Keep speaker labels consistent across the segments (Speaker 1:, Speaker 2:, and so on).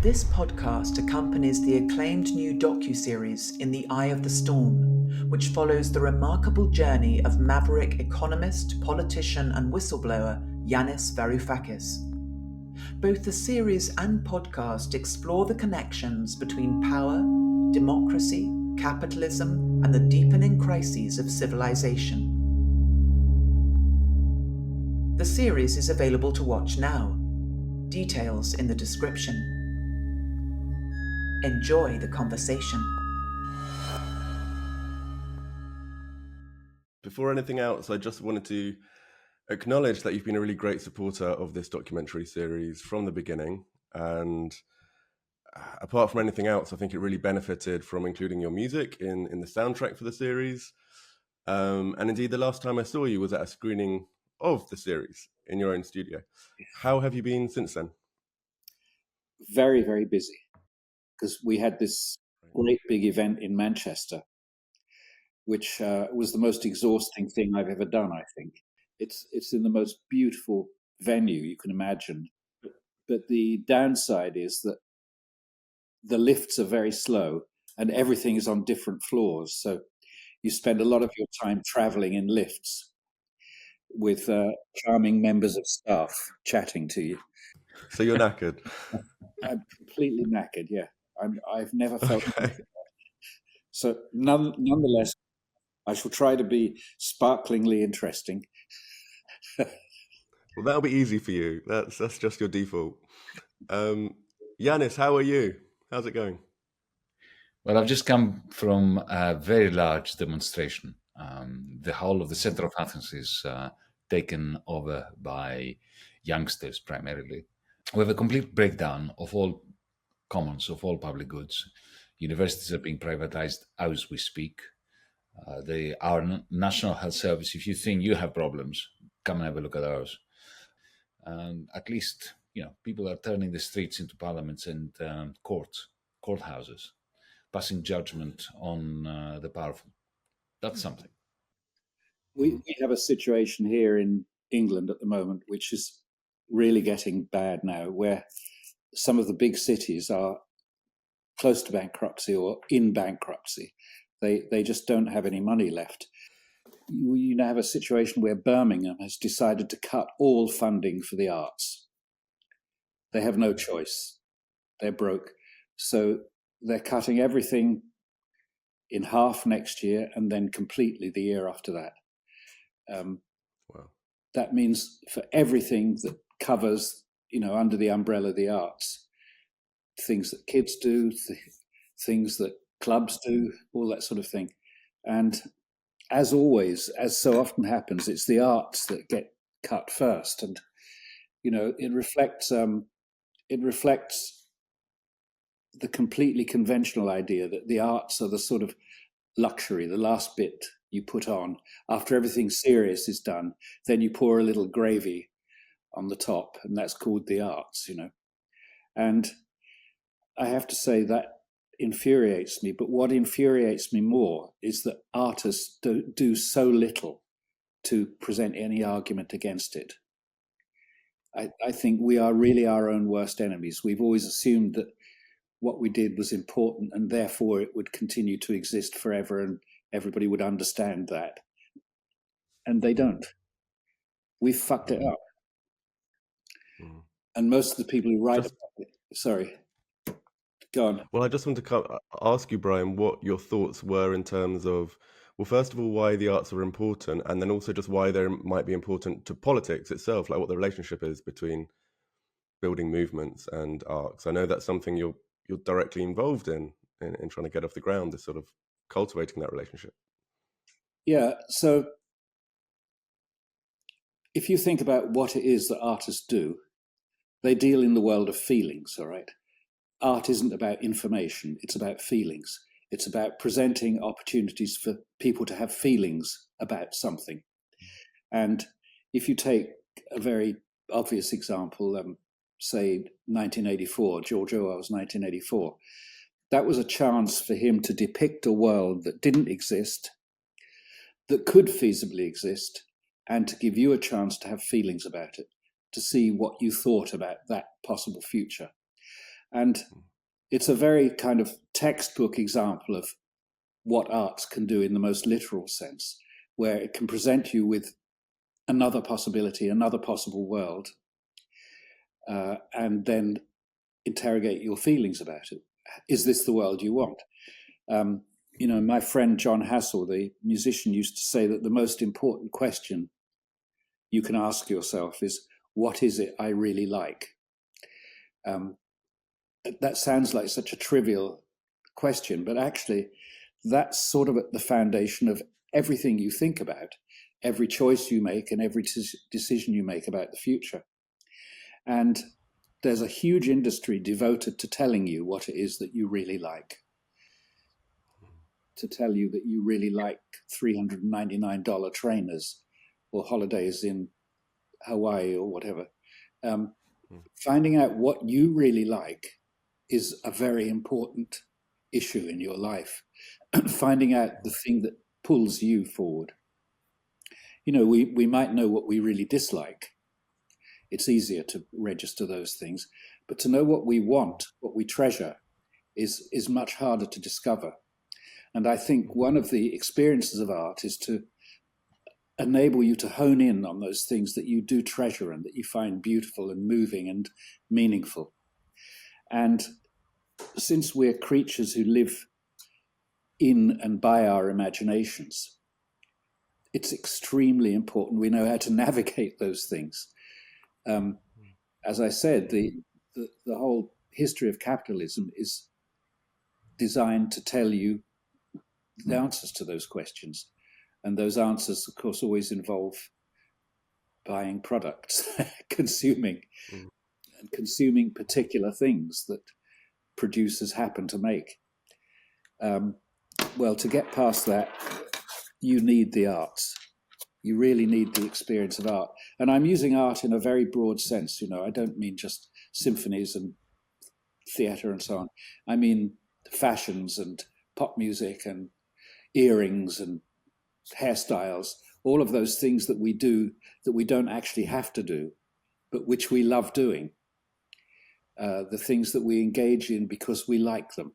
Speaker 1: This podcast accompanies the acclaimed new docuseries In the Eye of the Storm, which follows the remarkable journey of maverick economist, politician and whistleblower Yanis Varoufakis. Both the series and podcast explore the connections between power, democracy, capitalism and the deepening crises of civilization. The series is available to watch now. Details in the description. Enjoy the conversation.
Speaker 2: Before anything else, I just wanted to acknowledge that you've been a really great supporter of this documentary series from the beginning. And apart from anything else, I think it really benefited from including your music in the soundtrack for the series. And indeed, the last time I saw you was at a screening of the series in your own studio. How have you been since then?
Speaker 3: Very, very busy, because we had this great big event in Manchester, which was the most exhausting thing I've ever done, I think. It's in the most beautiful venue you can imagine. But the downside is that the lifts are very slow and everything is on different floors. So you spend a lot of your time traveling in lifts with charming members of staff chatting to you.
Speaker 2: So you're knackered?
Speaker 3: I'm completely knackered, yeah. I've never felt okay. So nonetheless, I shall try to be sparklingly interesting.
Speaker 2: Well, that'll be easy for you. That's just your default. Yanis, how are you? How's it going?
Speaker 4: Well, I've just come from a very large demonstration. The whole of the center of Athens is taken over by youngsters primarily. We have a complete breakdown of all commons, of all public goods. Universities are being privatized as we speak. Our National Health Service, if you think you have problems, come and have a look at ours. At least, people are turning the streets into parliaments and courthouses, passing judgment on the powerful. That's something.
Speaker 3: We have a situation here in England at the moment, which is really getting bad now, where some of the big cities are close to bankruptcy or in bankruptcy. They just don't have any money left. You now have a situation where Birmingham has decided to cut all funding for the arts. They have no choice. They're broke. So they're cutting everything in half next year and then completely the year after that.
Speaker 2: Wow. That
Speaker 3: means for everything that covers, under the umbrella of the arts, things that kids do, things that clubs do, all that sort of thing. And as always, as so often happens, it's the arts that get cut first. And, it reflects the completely conventional idea that the arts are the sort of luxury, the last bit you put on. After everything serious is done, then you pour a little gravy on the top, and that's called the arts, And I have to say that infuriates me, but what infuriates me more is that artists do so little to present any argument against it. I think we are really our own worst enemies. We've always assumed that what we did was important and therefore it would continue to exist forever and everybody would understand that. And they don't. We've fucked it up. And most of the people who write about it, sorry, go on.
Speaker 2: Well, I just want to ask you, Brian, what your thoughts were in terms of, well, first of all, why the arts are important, and then also just why they might be important to politics itself, like what the relationship is between building movements and arts. I know that's something you're directly involved in trying to get off the ground, this sort of cultivating that relationship.
Speaker 3: Yeah, so if you think about what it is that artists do, they deal in the world of feelings, all right? Art isn't about information, it's about feelings. It's about presenting opportunities for people to have feelings about something. And if you take a very obvious example, say 1984, George Orwell's 1984, that was a chance for him to depict a world that didn't exist, that could feasibly exist, and to give you a chance to have feelings about it, to see what you thought about that possible future. And it's a very kind of textbook example of what arts can do in the most literal sense, where it can present you with another possibility, another possible world, and then interrogate your feelings about it. Is this the world you want? My friend John Hassell, the musician, used to say that the most important question you can ask yourself is, what is it I really like? That sounds like such a trivial question, but actually that's sort of at the foundation of everything you think about, every choice you make and every decision you make about the future. And there's a huge industry devoted to telling you what it is that you really like. To tell you that you really like $399 trainers or holidays in Hawaii or whatever. Finding out what you really like is a very important issue in your life. Finding out the thing that pulls you forward. We might know what we really dislike. It's easier to register those things, but to know what we want, what we treasure, is much harder to discover. And I think one of the experiences of art is to enable you to hone in on those things that you do treasure and that you find beautiful and moving and meaningful. And since we're creatures who live in and by our imaginations, it's extremely important we know how to navigate those things. As I said, the whole history of capitalism is designed to tell you the answers to those questions. And those answers, of course, always involve buying products, consuming particular things that producers happen to make. Well, to get past that, you need the arts. You really need the experience of art. And I'm using art in a very broad sense. I don't mean just symphonies and theatre and so on. I mean fashions and pop music and earrings and hairstyles, all of those things that we do that we don't actually have to do, but which we love doing. The things that we engage in because we like them.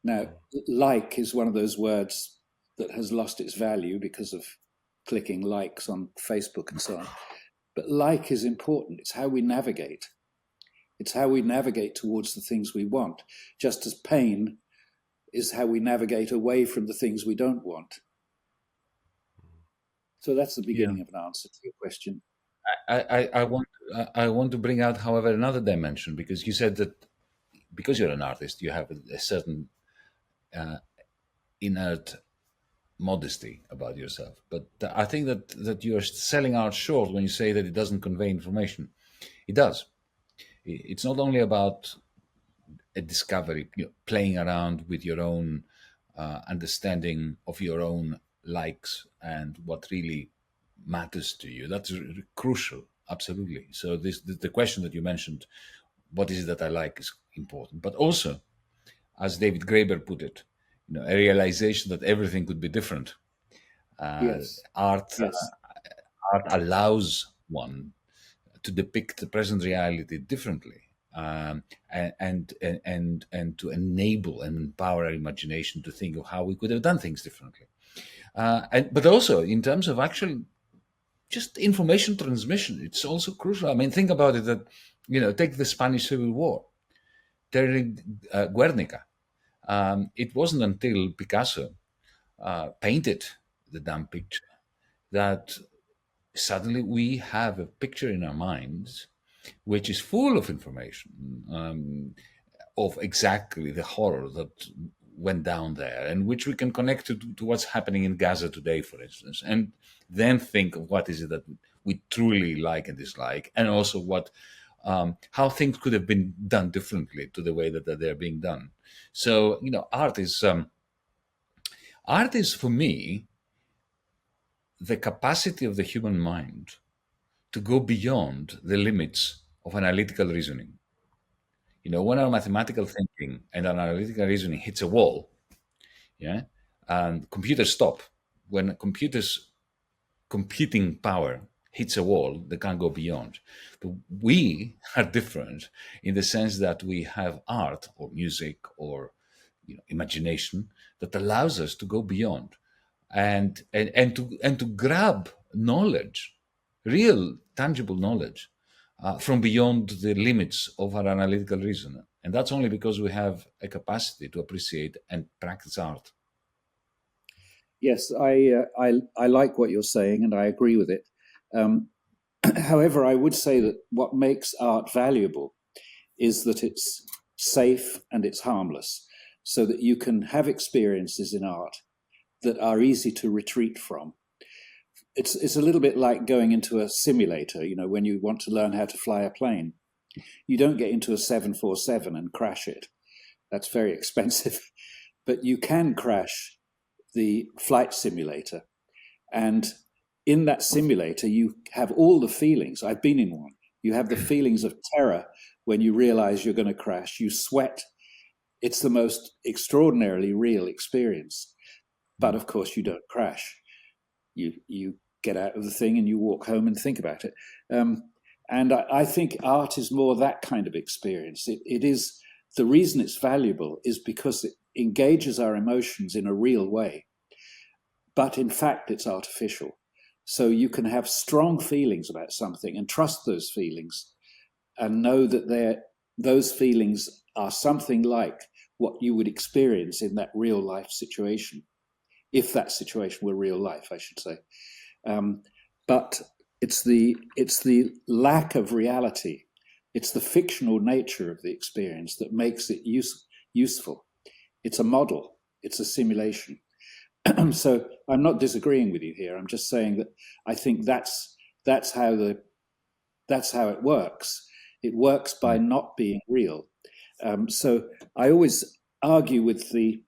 Speaker 3: Now, like is one of those words that has lost its value because of clicking likes on Facebook and so on. But like is important. It's how we navigate. It's how we navigate towards the things we want, just as pain is how we navigate away from the things we don't want. So that's the beginning of an answer to your question.
Speaker 4: I want to bring out, however, another dimension, because you said that because you're an artist, you have a certain inert modesty about yourself. But I think that you are selling art short when you say that it doesn't convey information. It does. It's not only about a discovery, playing around with your own understanding of your own likes and what really matters to you. That's crucial, absolutely. So the question that you mentioned, what is it that I like, is important. But also, as David Graeber put it, a realization that everything could be different.
Speaker 3: Yes.
Speaker 4: Art allows one to depict the present reality differently, and to enable and empower our imagination to think of how we could have done things differently. But also in terms of actual just information transmission, it's also crucial. I mean, think about it that, take the Spanish Civil War, Guernica. It wasn't until Picasso painted the damn picture that suddenly we have a picture in our minds which is full of information of exactly the horror that went down there, and which we can connect to what's happening in Gaza today, for instance, and then think of what is it that we truly like and dislike, and also what how things could have been done differently to the way that they're being done. So, art is for me the capacity of the human mind to go beyond the limits of analytical reasoning. When our mathematical thinking and our analytical reasoning hits a wall, and computers stop. When computers' computing power hits a wall, they can't go beyond. But we are different in the sense that we have art or music or imagination that allows us to go beyond and to grab knowledge, real tangible knowledge, from beyond the limits of our analytical reason. And that's only because we have a capacity to appreciate and practice art.
Speaker 3: Yes, I like what you're saying, and I agree with it. However, I would say that what makes art valuable is that it's safe and it's harmless, so that you can have experiences in art that are easy to retreat from. It's a little bit like going into a simulator, when you want to learn how to fly a plane. You don't get into a 747 and crash it. That's very expensive. But you can crash the flight simulator. And in that simulator, you have all the feelings. I've been in one. You have the feelings of terror when you realize you're going to crash. You sweat. It's the most extraordinarily real experience. But of course, you don't crash. You get out of the thing and you walk home and think about it. And I think art is more that kind of experience. It is, the reason it's valuable is because it engages our emotions in a real way. But in fact, it's artificial. So you can have strong feelings about something and trust those feelings and know that those feelings are something like what you would experience in that real life situation. If that situation were real life, I should say. But it's the lack of reality. It's the fictional nature of the experience that makes it useful. It's a model. It's a simulation. So I'm not disagreeing with you here. I'm just saying that I think that's how it works. It works by not being real. So I always argue with the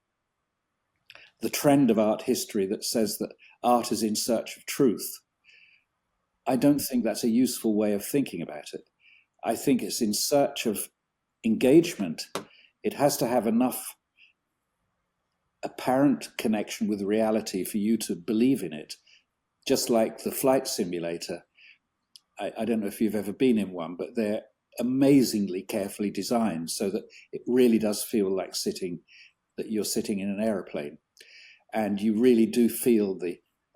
Speaker 3: trend of art history that says that art is in search of truth. I don't think that's a useful way of thinking about it. I think it's in search of engagement. It has to have enough apparent connection with reality for you to believe in it. Just like the flight simulator. I don't know if you've ever been in one, but they're amazingly carefully designed so that it really does feel like that you're sitting in an airplane. And you really do feel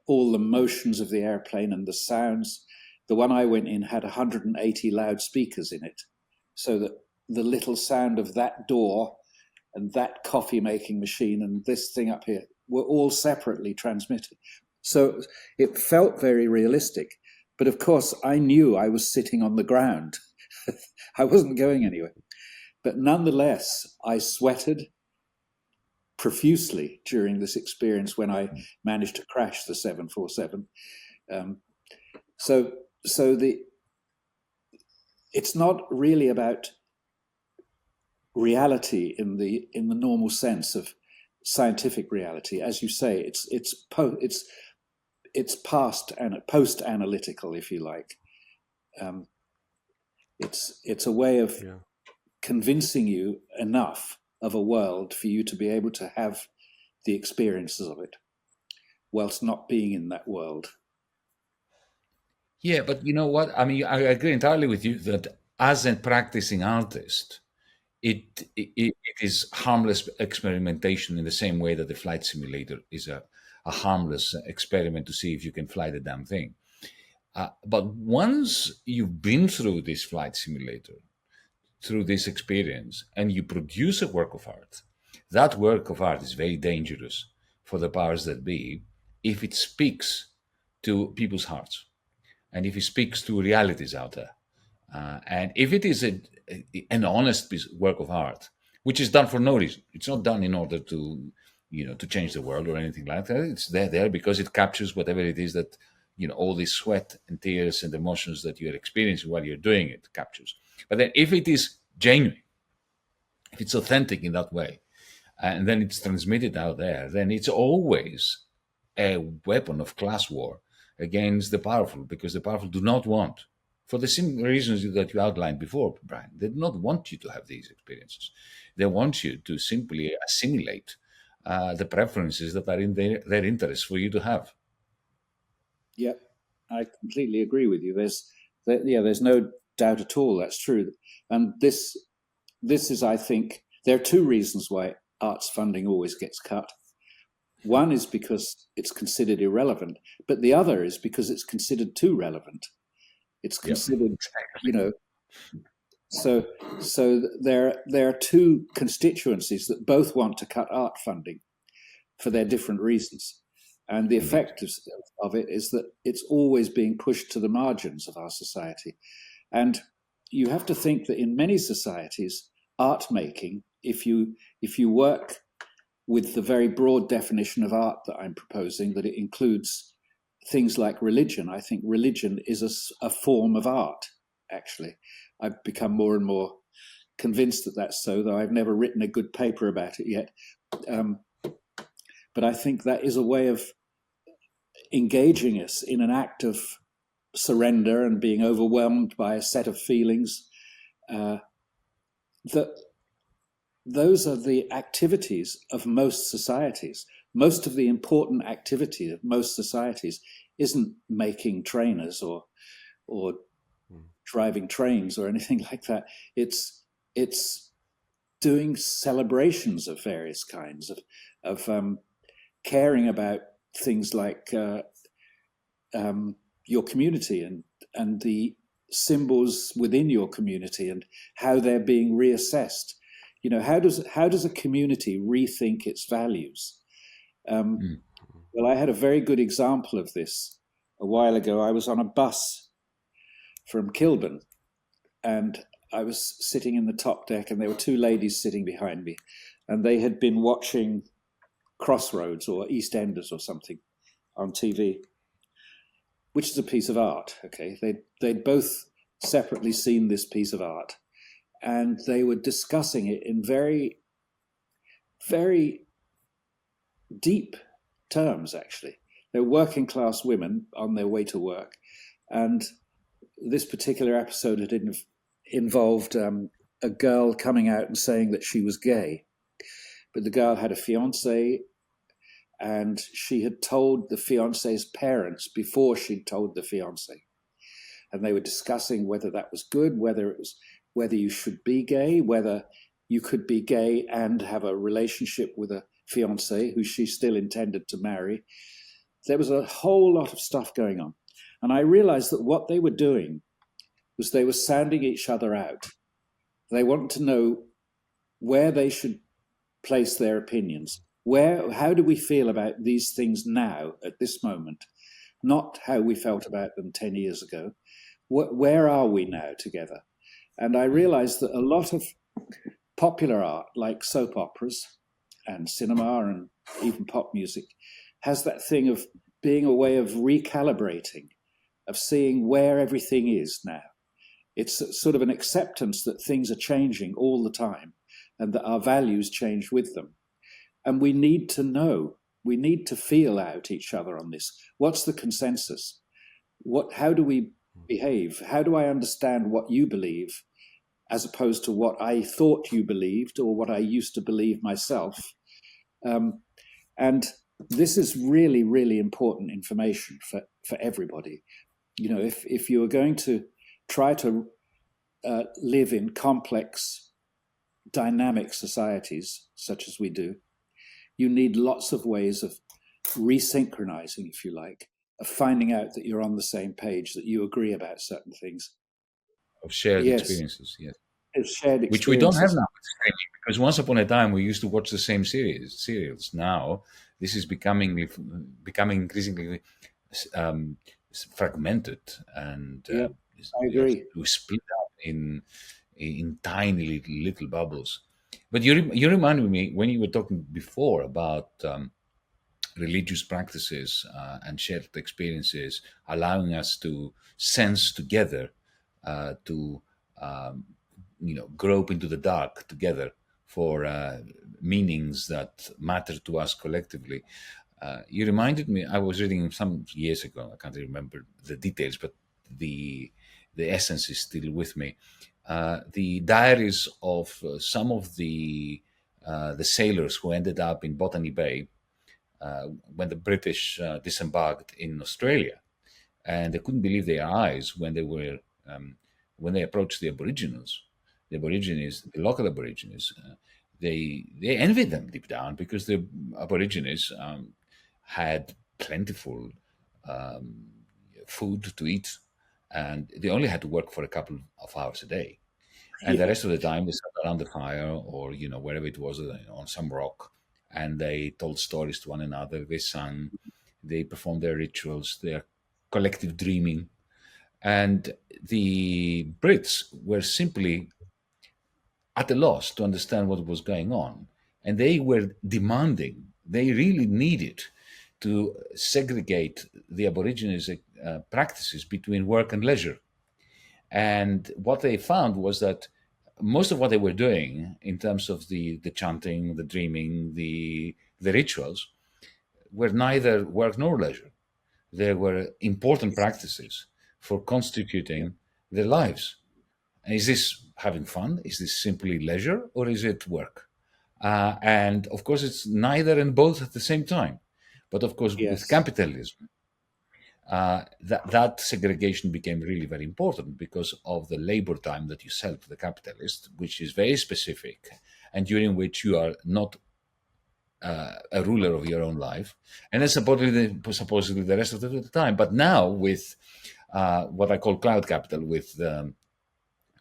Speaker 3: all the motions of the airplane and the sounds. The one I went in had 180 loudspeakers in it, so that the little sound of that door and that coffee making machine and this thing up here were all separately transmitted. So it felt very realistic. But of course, I knew I was sitting on the ground. I wasn't going anywhere. But nonetheless, I sweated profusely during this experience when I managed to crash the 747. So it's not really about reality in the normal sense of scientific reality, as you say. It's past and post analytical, if you like. It's a way of convincing you enough of a world for you to be able to have the experiences of it whilst not being in that world.
Speaker 4: Yeah, but you know what? I mean, I agree entirely with you that as a practicing artist, it is harmless experimentation in the same way that the flight simulator is a harmless experiment to see if you can fly the damn thing. But once you've been through this flight simulator, through this experience, and you produce a work of art, that work of art is very dangerous for the powers that be if it speaks to people's hearts and if it speaks to realities out there. And if it is an honest work of art, which is done for no reason, it's not done in order to change the world or anything like that. It's there because it captures whatever it is that, all this sweat and tears and emotions that you're experiencing while you're doing it captures. But then if it is genuine, if it's authentic in that way, and then it's transmitted out there, then it's always a weapon of class war against the powerful, because the powerful do not want, for the same reasons that you outlined before, Brian, they do not want you to have these experiences. They want you to simply assimilate the preferences that are in their interest for you to have.
Speaker 3: Yep. I completely agree with you. There's no doubt at all that's true. And this is, I think, there are two reasons why arts funding always gets cut. One is because it's considered irrelevant, but the other is because it's considered too relevant. It's considered, So there are two constituencies that both want to cut art funding for their different reasons. And the effect of it is that it's always being pushed to the margins of our society. And you have to think that in many societies, art making, if you work with the very broad definition of art that I'm proposing, that it includes things like religion, I think religion is a form of art, actually. I've become more and more convinced that that's so, though I've never written a good paper about it yet. But I think that is a way of engaging us in an act of surrender and being overwhelmed by a set of feelings. That those are the activities of most societies. Most of the important activity of most societies isn't making trainers or driving trains or anything like that. It's doing celebrations of various kinds of caring about things like your community and the symbols within your community and how they're being reassessed. How does a community rethink its values? Well, I had a very good example of this a while ago. I was on a bus from Kilburn, and I was sitting in the top deck, and there were two ladies sitting behind me, and they had been watching Crossroads or EastEnders or something on TV, which is a piece of art. Okay, they'd both separately seen this piece of art, and they were discussing it in very, very deep terms. Actually, they're working class women on their way to work, and this particular episode had involved a girl coming out and saying that she was gay, but the girl had a fiance, and she had told the fiance's parents before she'd told the fiance, and they were discussing whether that was good, whether you should be gay, whether you could be gay and have a relationship with a fiance who she still intended to marry. There was a whole lot of stuff going on. And I realized that what they were doing was they were sounding each other out. They wanted to know where they should place their opinions. How do we feel about these things now at this moment? Not how we felt about them 10 years ago. Where are we now together? And I realized that a lot of popular art, like soap operas and cinema and even pop music, has that thing of being a way of recalibrating, of seeing where everything is now. It's sort of an acceptance that things are changing all the time and that our values change with them. And we need to know, we need to feel out each other on this. What's the consensus? How do we behave? How do I understand what you believe as opposed to what I thought you believed or what I used to believe myself? And this is really, really important information for everybody. If you are going to try to live in complex, dynamic societies, such as we do, you need lots of ways of resynchronizing, if you like, of finding out that you're on the same page, that you agree about certain things.
Speaker 4: Of shared experiences, yes.
Speaker 3: Shared experiences.
Speaker 4: Which we don't have now, because once upon a time we used to watch the same serials. Now this is becoming increasingly fragmented, and
Speaker 3: I agree.
Speaker 4: We split up in tiny little bubbles. But you reminded me when you were talking before about religious practices and shared experiences allowing us to sense together, to grope into the dark together for meanings that matter to us collectively. You reminded me, I was reading some years ago, I can't remember the details, but the essence is still with me. The diaries of some of the sailors who ended up in Botany Bay when the British disembarked in Australia. and they couldn't believe their eyes when they approached the Aboriginals. The Aborigines, the local Aborigines, they envied them deep down, because the Aborigines had plentiful food to eat, and they only had to work for a couple of hours a day. And the rest of the time they sat around the fire, or wherever it was, on some rock, and they told stories to one another. They sang, they performed their rituals, their collective dreaming. And the Brits were simply at a loss to understand what was going on. And they were demanding, they really needed to segregate the Aborigines' practices between work and leisure. And what they found was that most of what they were doing in terms of the chanting, the dreaming, the rituals, were neither work nor leisure. They were important practices for constituting their lives. And is this having fun? Is this simply leisure, or is it work? And of course, it's neither and both at the same time. But of course,
Speaker 3: Yes.
Speaker 4: with capitalism, that segregation became really very important, because of the labor time that you sell to the capitalist, which is very specific, and during which you are not a ruler of your own life, and then supposedly the rest of the time. But now, with what I call cloud capital, with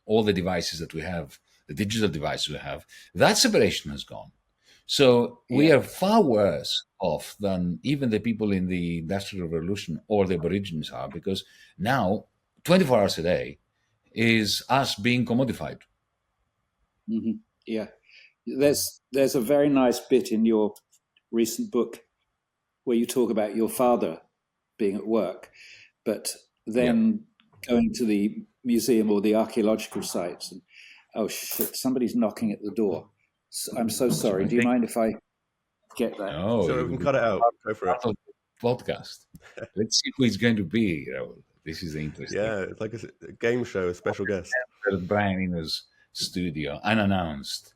Speaker 4: all the devices that we have, the digital devices we have, that separation has gone. So we are far worse off than even the people in the Industrial Revolution or the Aborigines are, because now 24 hours a day is us being commodified.
Speaker 3: Mm-hmm. Yeah. There's a very nice bit in your recent book where you talk about your father being at work, but then going to the museum or the archaeological sites, and oh shit, somebody's knocking at the door. I'm so sorry. Do you mind if I get that?
Speaker 4: No,
Speaker 2: So we can cut it out. Go for it.
Speaker 4: Podcast. Let's see who it's going to be. This is interesting.
Speaker 2: Yeah, it's like a game show, a special guest.
Speaker 4: Brian Eno's studio, unannounced.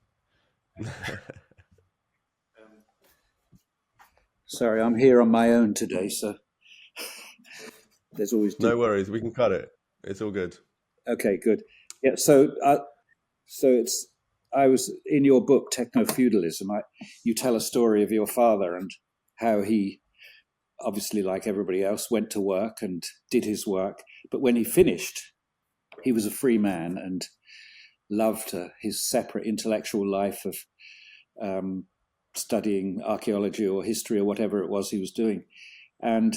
Speaker 3: Sorry, I'm here on my own today, so there's always
Speaker 2: no worries. We can cut it. It's all good.
Speaker 3: Okay, good. Yeah, so I was in your book, Techno-Feudalism. You tell a story of your father and how he, obviously like everybody else, went to work and did his work. But when he finished, he was a free man and loved his separate intellectual life of studying archaeology or history or whatever it was he was doing. And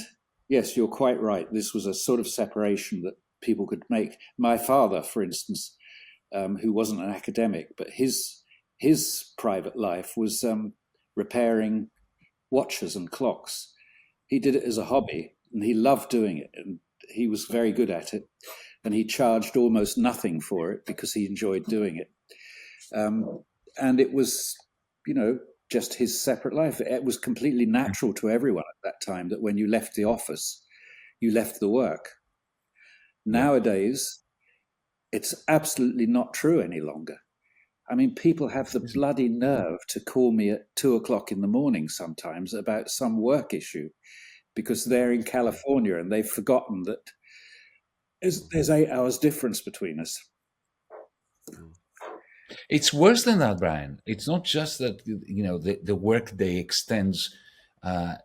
Speaker 3: yes, you're quite right. This was a sort of separation that people could make. My father, for instance, who wasn't an academic, but his private life was repairing watches and clocks. He did it as a hobby, and he loved doing it, and he was very good at it, and he charged almost nothing for it because he enjoyed doing it. And it was, just his separate life. It was completely natural to everyone at that time that when you left the office, you left the work. Nowadays, it's absolutely not true any longer. I mean, people have the bloody nerve to call me at 2:00 in the morning sometimes about some work issue because they're in California and they've forgotten that there's 8 hours difference between us.
Speaker 4: It's worse than that, Brian. It's not just that, the work day extends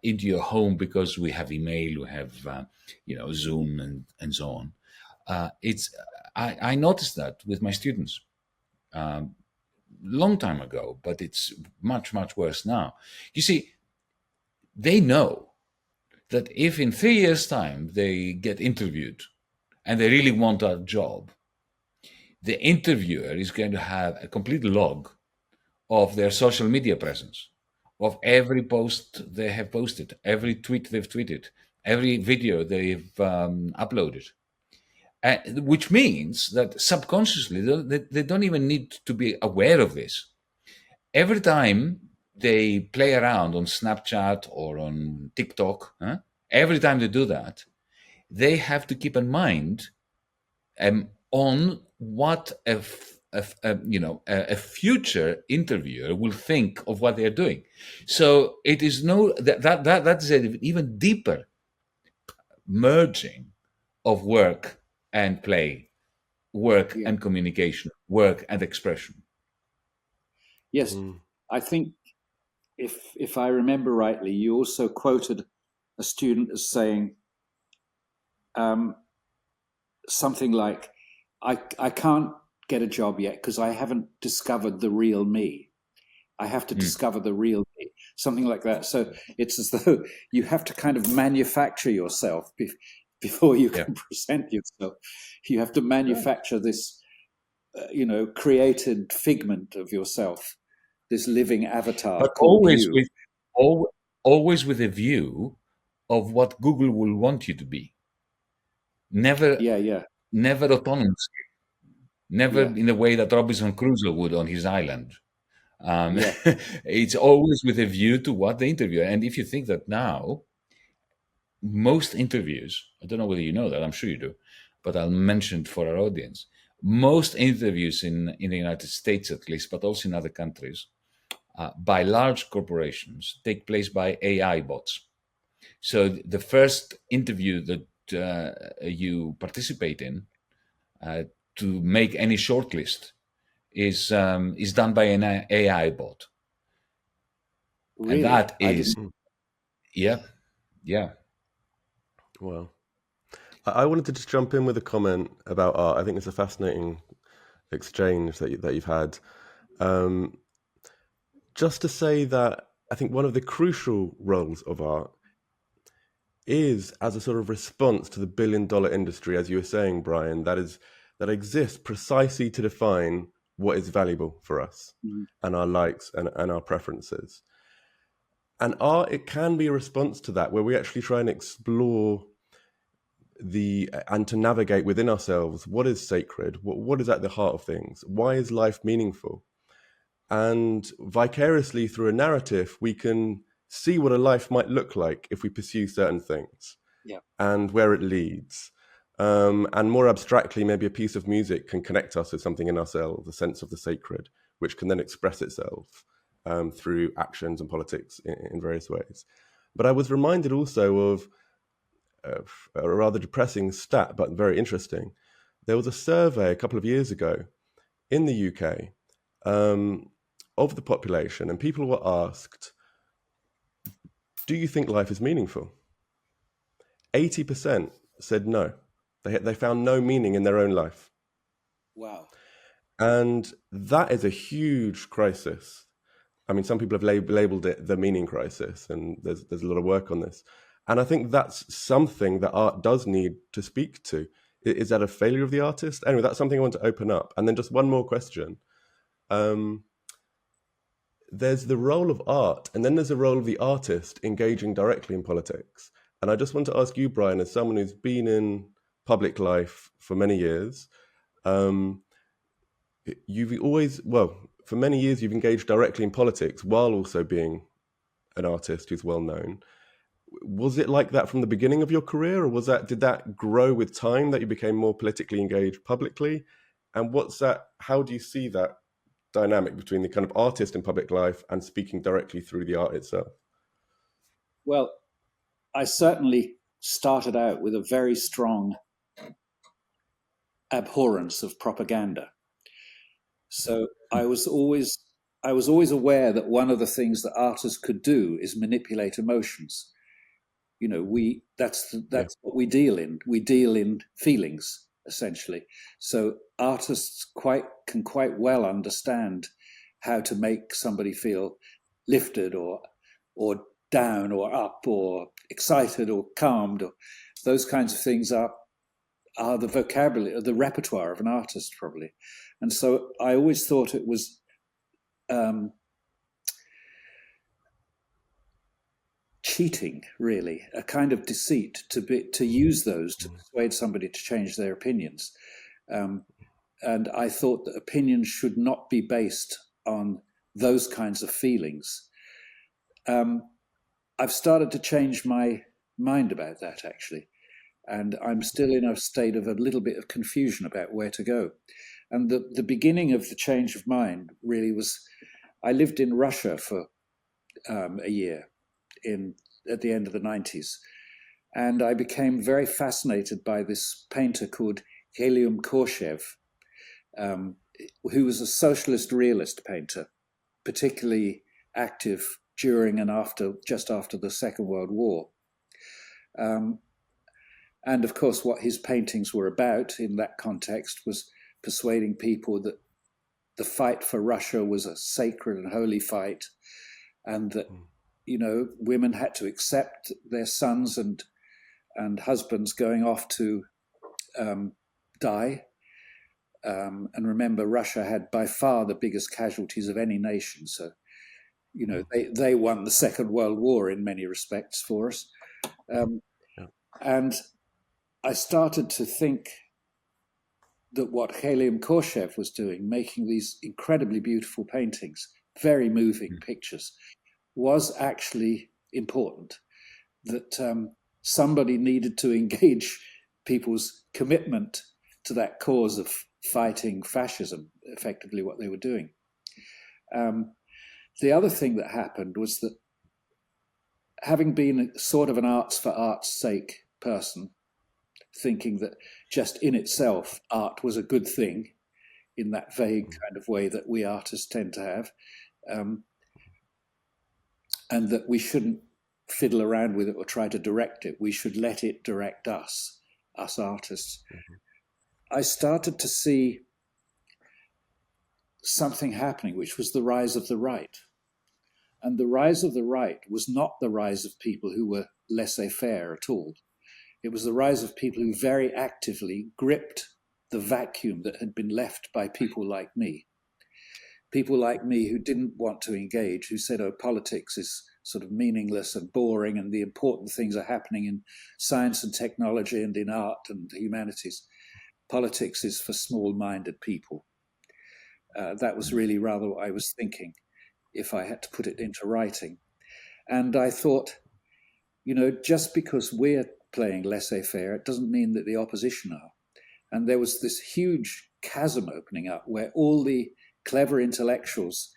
Speaker 4: into your home because we have email, we have, Zoom and so on. I noticed that with my students long time ago, but it's much, much worse now. You see, they know that if in 3 years' time they get interviewed and they really want that job, the interviewer is going to have a complete log of their social media presence, of every post they have posted, every tweet they've tweeted, every video they've uploaded. Which means that subconsciously, they don't even need to be aware of this. Every time they play around on Snapchat or on TikTok, every time they do that, they have to keep in mind on what a future interviewer will think of what they are doing. So it is that's an even deeper merging of work and play, work
Speaker 3: Yeah.
Speaker 4: and communication, work and expression.
Speaker 3: Yes, I think if I remember rightly, you also quoted a student as saying something like, I can't get a job yet because I haven't discovered the real me. I have to discover the real me, something like that. So it's as though you have to kind of manufacture yourself before you can present yourself. You have to manufacture this, created figment of yourself, this living avatar
Speaker 4: But
Speaker 3: called you.
Speaker 4: always with a view of what Google will want you to be. Never autonomously. Never in the way that Robinson Crusoe would on his island. It's always with a view to what the interviewer. And if you think that now, most interviews, I don't know whether you know that, I'm sure you do, but I'll mention it for our audience. Most interviews in the United States, at least, but also in other countries, by large corporations, take place by AI bots. So the first interview that you participate in to make any shortlist is done by an AI bot.
Speaker 3: Really?
Speaker 4: And that is, yeah.
Speaker 2: Well, I wanted to just jump in with a comment about art. I think it's a fascinating exchange that you've had. Just to say that I think one of the crucial roles of art is as a sort of response to the billion-dollar industry, as you were saying, Brian, that exists precisely to define what is valuable for us and our likes and our preferences. And art, it can be a response to that, where we actually try and explore and to navigate within ourselves what is sacred, what is at the heart of things, why is life meaningful? And vicariously through a narrative, we can see what a life might look like if we pursue certain things and where it leads. And more abstractly, maybe a piece of music can connect us with something in ourselves, a sense of the sacred, which can then express itself through actions and politics in various ways. But I was reminded also of a rather depressing stat, but very interesting. There was a survey a couple of years ago in the UK of the population, and people were asked, do you think life is meaningful? 80% said no. They found no meaning in their own life.
Speaker 3: Wow.
Speaker 2: And that is a huge crisis. I mean, some people have labeled it the meaning crisis, and there's a lot of work on this. And I think that's something that art does need to speak to. Is that a failure of the artist? Anyway, that's something I want to open up. And then just one more question. There's the role of art, and then there's the role of the artist engaging directly in politics. And I just want to ask you, Brian, as someone who's been in public life for many years, for many years you've engaged directly in politics while also being an artist who's well known. Was it like that from the beginning of your career, or did that grow with time that you became more politically engaged publicly? And how do you see that dynamic between the kind of artist in public life and speaking directly through the art itself?
Speaker 3: Well, I certainly started out with a very strong abhorrence of propaganda. So I was always aware that one of the things that artists could do is manipulate emotions. You know, that's what we deal in. We deal in feelings, essentially. So artists can quite well understand how to make somebody feel lifted or down or up or excited or calmed. Or those kinds of things are the vocabulary or the repertoire of an artist, probably. And so I always thought it was cheating, really, a kind of deceit to use those to persuade somebody to change their opinions. And I thought that opinions should not be based on those kinds of feelings. I've started to change my mind about that, actually. And I'm still in a state of a little bit of confusion about where to go. And the beginning of the change of mind really was, I lived in Russia for a year at the end of the 90s. And I became very fascinated by this painter called Helium Korshev, who was a socialist realist painter, particularly active during and just after the Second World War. And of course, what his paintings were about in that context was persuading people that the fight for Russia was a sacred and holy fight, and that, women had to accept their sons and husbands going off to die. And remember, Russia had by far the biggest casualties of any nation. So, they won the Second World War in many respects for us. And I started to think that what Helium Korshev was doing, making these incredibly beautiful paintings, very moving pictures, was actually important. That somebody needed to engage people's commitment to that cause of fighting fascism, effectively what they were doing. The other thing that happened was that, having been sort of an arts for art's sake person, thinking that just in itself art was a good thing in that vague kind of way that we artists tend to have, and that we shouldn't fiddle around with it or try to direct it. We should let it direct us artists. I started to see something happening, which was the rise of the right. And the rise of the right was not the rise of people who were laissez-faire at all. It was the rise of people who very actively gripped the vacuum that had been left by people like me. People like me who didn't want to engage, who said, oh, politics is sort of meaningless and boring, and the important things are happening in science and technology and in art and the humanities. Politics is for small-minded people. That was really rather what I was thinking, if I had to put it into writing. And I thought, just because we're playing laissez-faire, it doesn't mean that the opposition are. And there was this huge chasm opening up where all the clever intellectuals,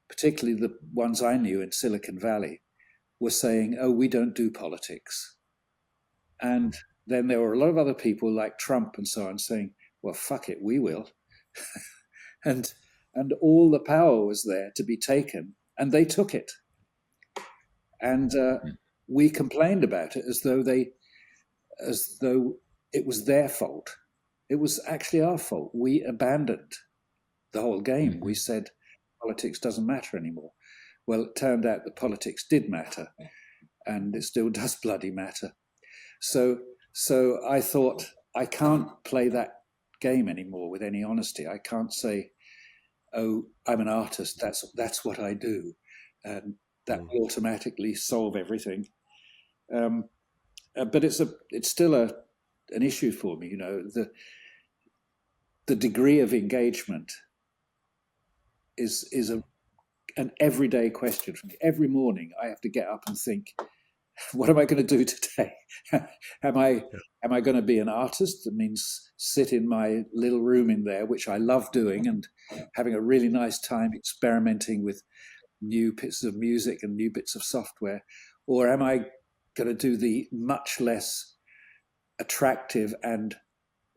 Speaker 3: particularly the ones I knew in Silicon Valley, were saying, oh, we don't do politics. And then there were a lot of other people like Trump and so on saying, well, fuck it, we will. and all the power was there to be taken, and they took it. And we complained about it as though it was their fault. It was actually our fault. We abandoned the whole game. We said politics doesn't matter anymore. Well, it turned out that politics did matter, and it still does bloody matter. So I thought, I can't play that game anymore with any honesty. I can't say, oh, I'm an artist, that's what I do, and that will automatically solve everything. But it's still an issue for me. The degree of engagement is an everyday question for me. Every morning I have to get up and think, what am I going to do today? Am I going to be an artist? That means sit in my little room in there, which I love doing, and having a really nice time experimenting with new bits of music and new bits of software? Or am I going to do the much less attractive and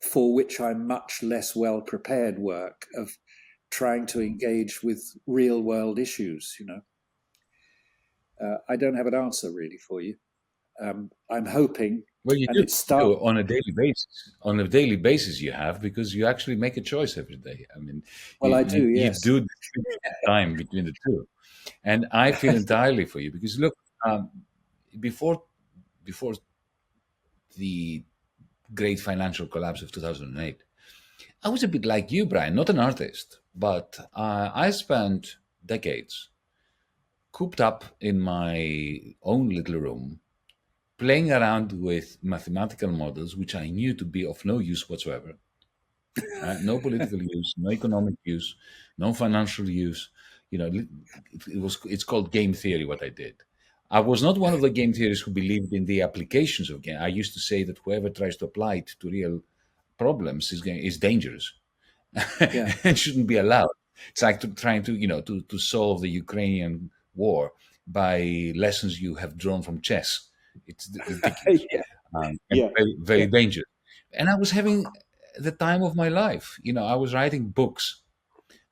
Speaker 3: for which I'm much less well prepared work of trying to engage with real world issues, I don't have an answer really for you. I'm hoping.
Speaker 4: Well, you do on a daily basis. On a daily basis, you have, because you actually make a choice every day. I mean,
Speaker 3: I do. Yes,
Speaker 4: you do time between the two, and I feel entirely for you, because look, before the great financial collapse of 2008, I was a bit like you, Brian, not an artist, but I spent decades cooped up in my own little room, playing around with mathematical models, which I knew to be of no use whatsoever. No political use, no economic use, no financial use. It's called game theory, what I did. I was not one of the game theorists who believed in the applications of game. I used to say that whoever tries to apply it to real problems is dangerous.
Speaker 3: Yeah.
Speaker 4: and shouldn't be allowed. It's like trying to solve the Ukrainian war by lessons you have drawn from chess. It's ridiculous.
Speaker 3: Yeah.
Speaker 4: and
Speaker 3: Yeah.
Speaker 4: very, very dangerous. And I was having the time of my life. I was writing books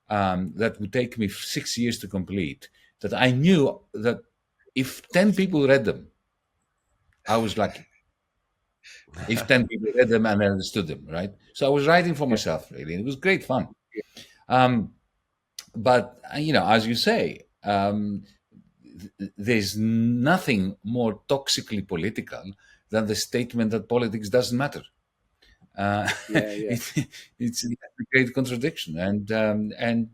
Speaker 4: that would take me 6 years to complete, that I knew that if 10 people read them, I was lucky. If 10 people read them and understood them, right? So I was writing for myself, really. And it was great fun. But, as you say, there's nothing more toxically political than the statement that politics doesn't matter. It's a great contradiction, and to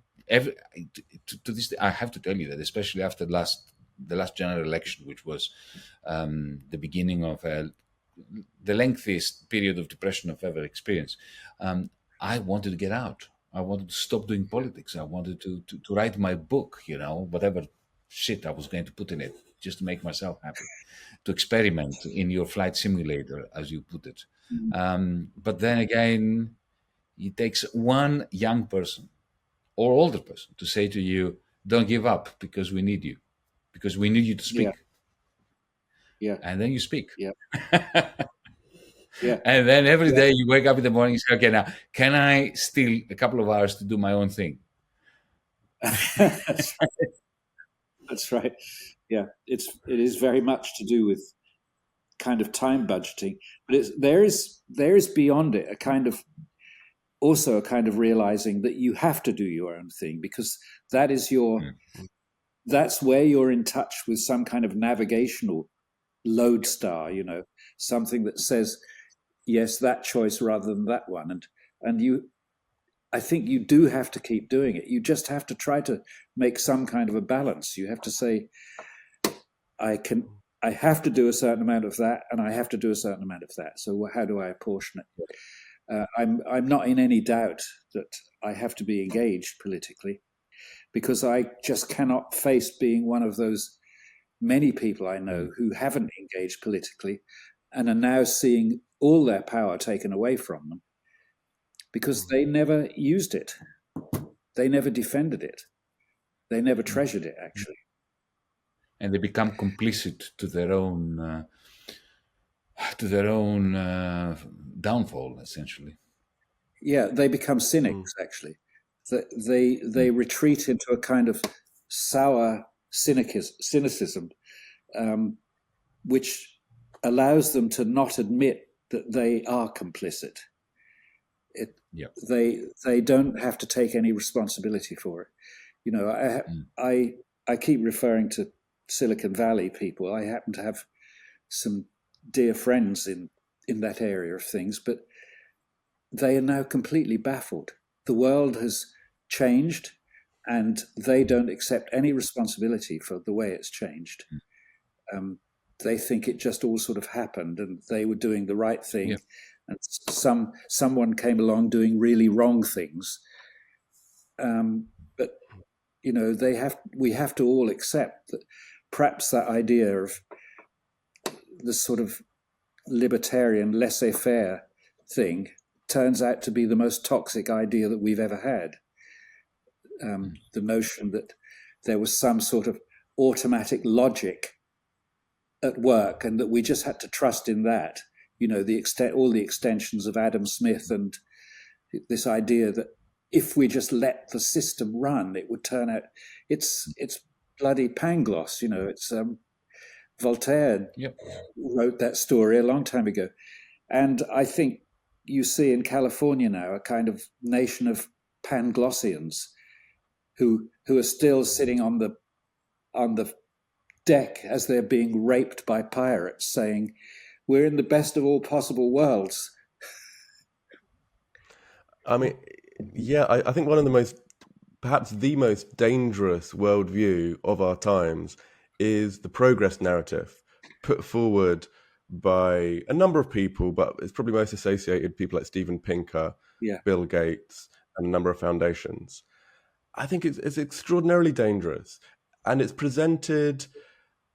Speaker 4: this day, I have to tell you that, especially after the last general election, which was the beginning of the lengthiest period of depression I've ever experienced, I wanted to get out. I wanted to stop doing politics. I wanted to write my book, whatever shit I was going to put in it, just to make myself happy, to experiment in your flight simulator, as you put it. But then again, it takes one young person or older person to say to you, don't give up, because we need you, because we need you to speak.
Speaker 3: Yeah.
Speaker 4: And then you speak.
Speaker 3: Yeah.
Speaker 4: And then every day you wake up in the morning and say, okay, now, can I steal a couple of hours to do my own thing?
Speaker 3: That's right. Yeah, it is very much to do with kind of time budgeting, but there is beyond it a kind of realizing that you have to do your own thing, because that is that's where you're in touch with some kind of navigational lodestar, something that says yes, that choice rather than that one, and I think you do have to keep doing it. You just have to try to make some kind of a balance. You have to say, I have to do a certain amount of that, and I have to do a certain amount of that. So how do I apportion it? I'm not in any doubt that I have to be engaged politically, because I just cannot face being one of those many people I know who haven't engaged politically and are now seeing all their power taken away from them because they never used it. They never defended it. They never treasured it, actually.
Speaker 4: And they become complicit to their own downfall, essentially.
Speaker 3: Yeah, they become cynics, actually. They retreat into a kind of sour cynicism, which allows them to not admit that they are complicit. They don't have to take any responsibility for it. I keep referring to Silicon Valley people. I happen to have some dear friends in that area of things, but they are now completely baffled. The world has changed, and they don't accept any responsibility for the way it's changed. They think it just all sort of happened, and they were doing the right thing, and someone came along doing really wrong things. But we have to all accept that perhaps that idea of the sort of libertarian laissez-faire thing turns out to be the most toxic idea that we've ever had. The notion that there was some sort of automatic logic at work, and that we just had to trust in that. All the extensions of Adam Smith, and this idea that if we just let the system run, it would turn out. It's bloody Pangloss. It's Voltaire wrote that story a long time ago, and I think you see in California now a kind of nation of Panglossians who are still sitting on the deck as they're being raped by pirates, saying, "We're in the best of all possible worlds."
Speaker 2: I mean, I think one of perhaps the most dangerous worldview of our times is the progress narrative put forward by a number of people, but it's probably most associated people like Steven Pinker, Bill Gates, and a number of foundations. I think it's extraordinarily dangerous, and it's presented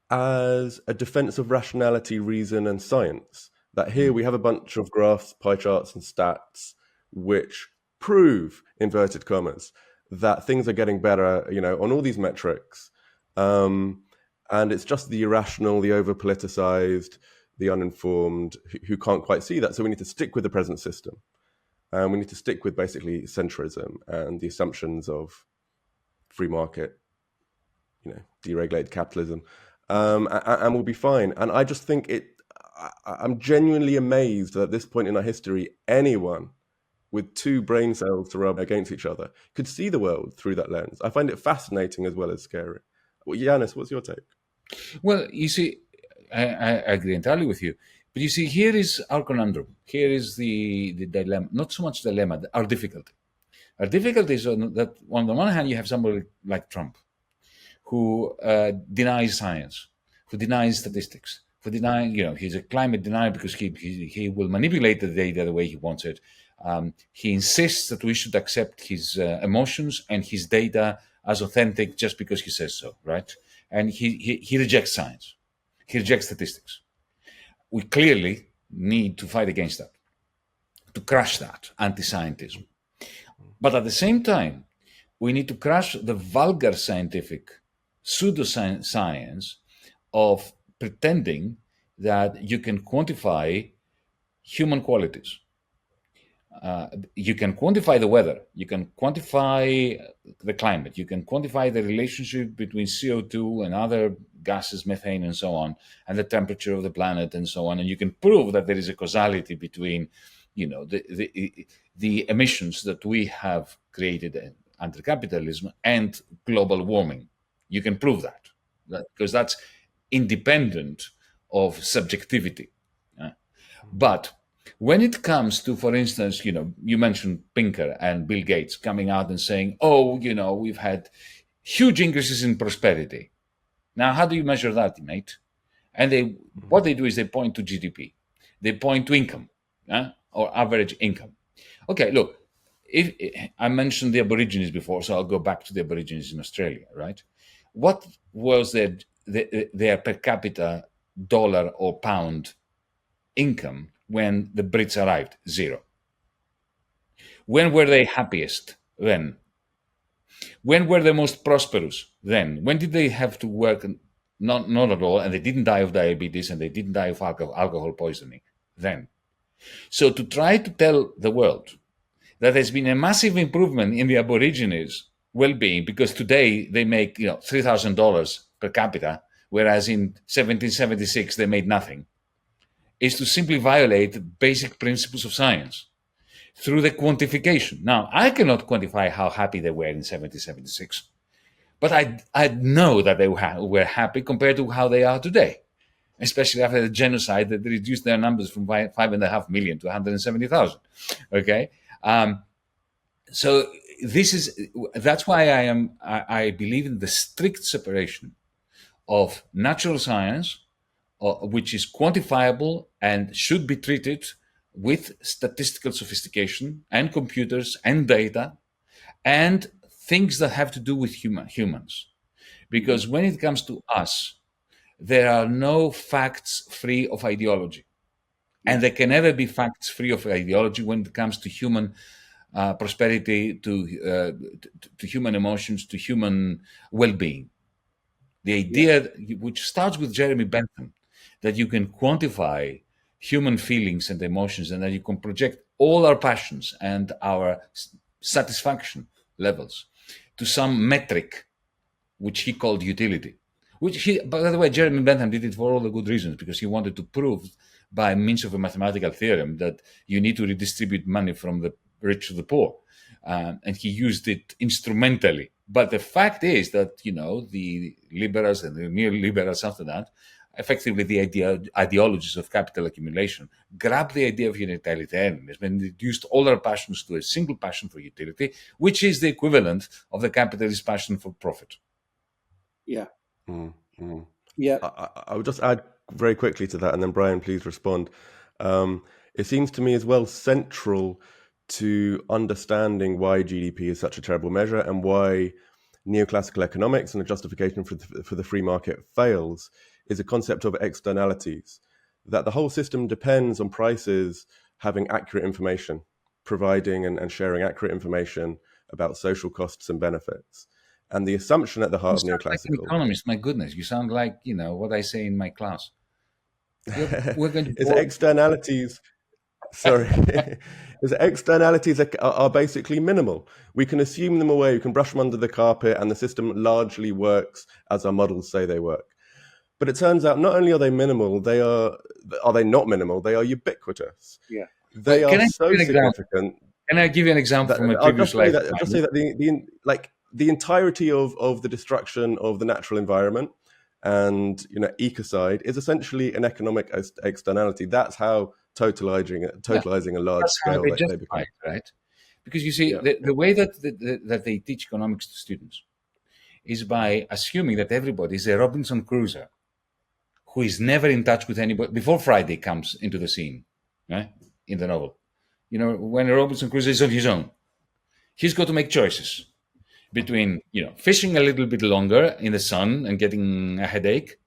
Speaker 2: as a defense of rationality, reason, and science. That here we have a bunch of graphs, pie charts, and stats which prove, inverted commas, that things are getting better, on all these metrics. And it's just the irrational, the over-politicized, the uninformed, who can't quite see that. So we need to stick with the present system. And we need to stick with basically centrism and the assumptions of free market, deregulated capitalism, and we'll be fine. And I just think I'm genuinely amazed that at this point in our history, anyone with two brain cells to rub against each other could see the world through that lens. I find it fascinating as well as scary. Well, Yanis, what's your take?
Speaker 4: Well, you see, I agree entirely with you. But you see, here is our conundrum. Here is the dilemma. Not so much dilemma, our difficulty. Our difficulty is that on the one hand, you have somebody like Trump, who denies science, who denies statistics, who denies, he's a climate denier because he will manipulate the data the way he wants it. He insists that we should accept his emotions and his data as authentic just because he says so, right? And he rejects science. He rejects statistics. We clearly need to fight against that, to crush that anti-scientism. But at the same time, we need to crush the vulgar scientific pseudoscience of pretending that you can quantify human qualities. You can quantify the weather, you can quantify the climate, you can quantify the relationship between CO2 and other gases, methane and so on, and the temperature of the planet and so on, and you can prove that there is a causality between the emissions that we have created under capitalism and global warming. You can prove that because that's independent of subjectivity. But when it comes to, for instance, you mentioned Pinker and Bill Gates coming out and saying, we've had huge increases in prosperity. Now, how do you measure that, mate? And what they do is they point to GDP. They point to income, or average income. Okay, look, if I mentioned the Aborigines before, so I'll go back to the Aborigines in Australia, right? What was their per capita dollar or pound income when the Brits arrived? 0. When were they happiest? Then. When were they most prosperous? Then. When did they have to work? Not at all, and they didn't die of diabetes and they didn't die of alcohol poisoning. Then. So to try to tell the world that there's been a massive improvement in the Aborigines' well-being because today they make $3,000 per capita, whereas in 1776 they made nothing, is to simply violate basic principles of science through the quantification. Now, I cannot quantify how happy they were in 1776, but I know that they were happy compared to how they are today, especially after the genocide that reduced their numbers from 5.5 million to 170,000. Okay, so that's why I believe in the strict separation of natural science, which is quantifiable and should be treated with statistical sophistication and computers and data, and things that have to do with humans. Because when it comes to us, there are no facts free of ideology. And there can never be facts free of ideology when it comes to human prosperity, to human emotions, to human well-being. The idea, which starts with Jeremy Bentham, that you can quantify human feelings and emotions and that you can project all our passions and our satisfaction levels to some metric, which he called utility. By the way, Jeremy Bentham did it for all the good reasons, because he wanted to prove by means of a mathematical theorem that you need to redistribute money from the rich to the poor. And he used it instrumentally. But the fact is that, the liberals and the neoliberals after that, effectively the ideologies of capital accumulation, grabbed the idea of utilitarianism and reduced all their passions to a single passion for utility, which is the equivalent of the capitalist passion for profit.
Speaker 3: Yeah.
Speaker 2: Mm-hmm.
Speaker 3: Yeah.
Speaker 2: I would just add very quickly to that, and then Brian, please respond. It seems to me as well central to understanding why GDP is such a terrible measure and why neoclassical economics and a justification for the free market fails is a concept of externalities, that the whole system depends on prices having accurate information, providing and sharing accurate information about social costs and benefits. And the assumption at the heart of neoclassical...
Speaker 4: Like an economist, my goodness, you sound like, what I say in my class. We're going to
Speaker 2: Is
Speaker 4: bore.
Speaker 2: externalities sorry is externalities are basically minimal. We can assume them away, we can brush them under the carpet, and the system largely works as our models say they work. But it turns out not only are they minimal, they are they not minimal, they are ubiquitous.
Speaker 3: Yeah.
Speaker 2: They
Speaker 4: Can
Speaker 2: are
Speaker 4: I
Speaker 2: so
Speaker 4: give you an example?
Speaker 2: significant
Speaker 4: Can I give you an example
Speaker 2: that
Speaker 4: from a
Speaker 2: I'll
Speaker 4: previous
Speaker 2: just say
Speaker 4: life?
Speaker 2: that the entirety of the destruction of the natural environment and ecocide is essentially an economic externality. That's how totalizing a large
Speaker 4: That's how
Speaker 2: scale
Speaker 4: they
Speaker 2: they
Speaker 4: justify
Speaker 2: become.
Speaker 4: it, right? Because you see,
Speaker 2: Yeah.
Speaker 4: the way that they teach economics to students is by assuming that everybody is a Robinson Crusoe who is never in touch with anybody before Friday comes into the scene, right? In the novel. When Robinson Crusoe is on his own, he's got to make choices between, fishing a little bit longer in the sun and getting a headache,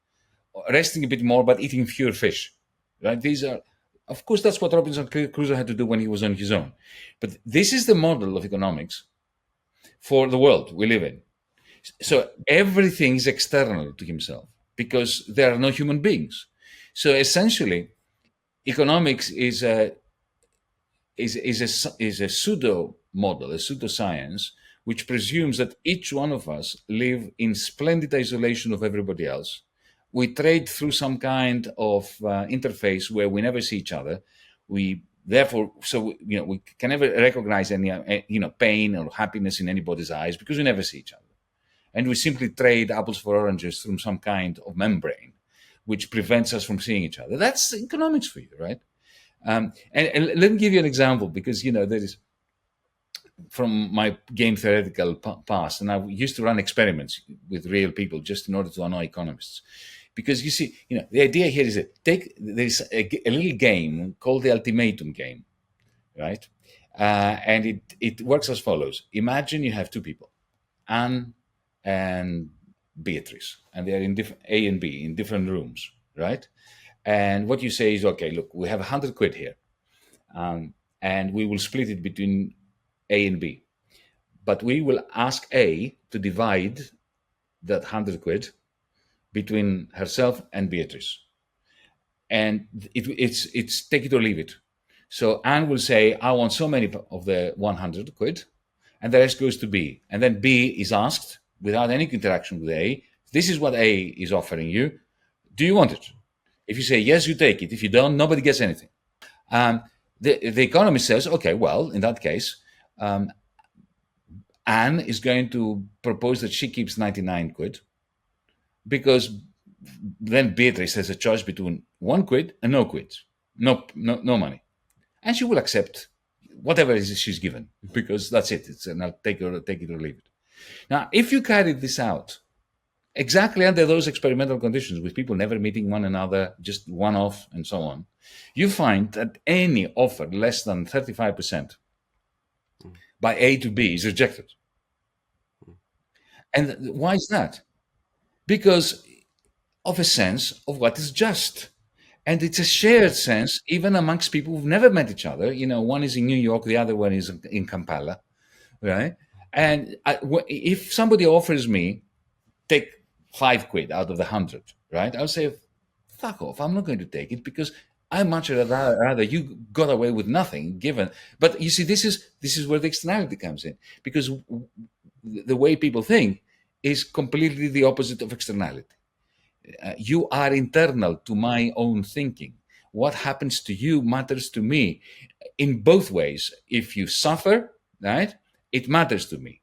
Speaker 4: resting a bit more but eating fewer fish, right? These are, of course, that's what Robinson Crusoe had to do when he was on his own. But this is the model of economics for the world we live in. So everything is external to himself because there are no human beings. So essentially, economics is a pseudo model, a pseudo science, which presumes that each one of us live in splendid isolation of everybody else. We trade through some kind of interface where we never see each other. We can never recognize any pain or happiness in anybody's eyes because we never see each other, and we simply trade apples for oranges through some kind of membrane, which prevents us from seeing each other. That's economics for you, right? And let me give you an example, because there is, from my game theoretical past, and I used to run experiments with real people just in order to annoy economists. Because you see, the idea here is that there's a little game called the ultimatum game, right? And it works as follows. Imagine you have two people, Anne and Beatrice, and they are in A and B in different rooms, right? And what you say is, okay, look, we have 100 quid here, and we will split it between A and B. But we will ask A to divide that 100 quid between herself and Beatrice. And it's take it or leave it. So Anne will say, I want so many of the 100 quid, and the rest goes to B. And then B is asked, without any interaction with A, this is what A is offering you. Do you want it? If you say yes, you take it. If you don't, nobody gets anything. The economist says, okay, well, in that case, Anne is going to propose that she keeps 99 quid, because then Beatrice has a choice between 1 quid and no quid, no money. And she will accept whatever it is she's given, because that's it. And I'll take it or leave it. Now, if you carry this out exactly under those experimental conditions, with people never meeting one another, just one off and so on, you find that any offer less than 35% by A to B is rejected. And why is that? Because of a sense of what is just. And it's a shared sense, even amongst people who've never met each other. One is in New York, the other one is in Kampala, right? And if somebody offers me, take 5 quid out of the 100, right? I'll say, fuck off, I'm not going to take it, because I much rather you got away with nothing given. But you see, this is where the externality comes in, because the way people think is completely the opposite of externality. You are internal to my own thinking. What happens to you matters to me in both ways. If you suffer, right, it matters to me.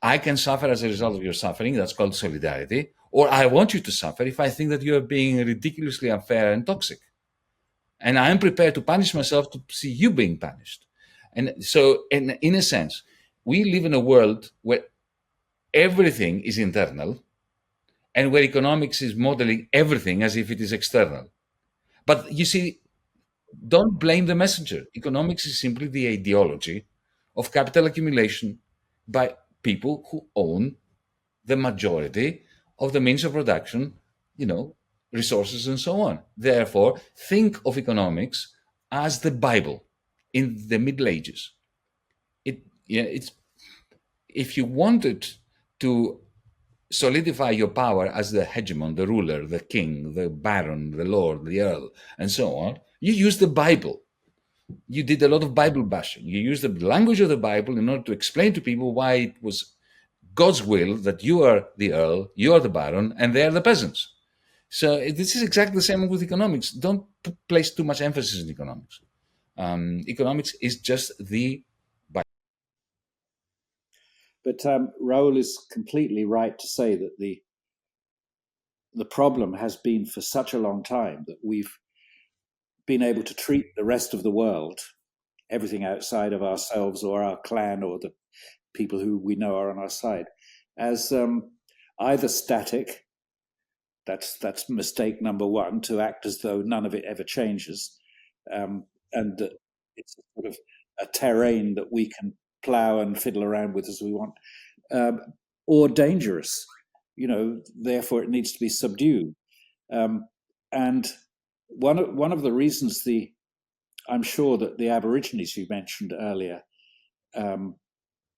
Speaker 4: I can suffer as a result of your suffering. That's called solidarity. Or I want you to suffer if I think that you are being ridiculously unfair and toxic. And I am prepared to punish myself to see you being punished. And so, in a sense, we live in a world where everything is internal, and where economics is modeling everything as if it is external. But you see, don't blame the messenger. Economics is simply the ideology of capital accumulation by people who own the majority of the means of production, resources and so on. Therefore, think of economics as the Bible in the Middle Ages. If you wanted to solidify your power as the hegemon, the ruler, the king, the baron, the lord, the earl, and so on, you use the Bible. You did a lot of Bible bashing. You used the language of the Bible in order to explain to people why it was God's will that you are the earl, you are the baron, and they are the peasants. So this is exactly the same with economics. Don't place too much emphasis in economics. Economics is just the Bible.
Speaker 3: But Raoul is completely right to say that the problem has been for such a long time that we've been able to treat the rest of the world, everything outside of ourselves or our clan or the people who we know are on our side, as either static. That's mistake number one, to act as though none of it ever changes, and that it's sort of a terrain that we can plow and fiddle around with as we want, or dangerous. Therefore it needs to be subdued. And one of the reasons I'm sure that the Aborigines you mentioned earlier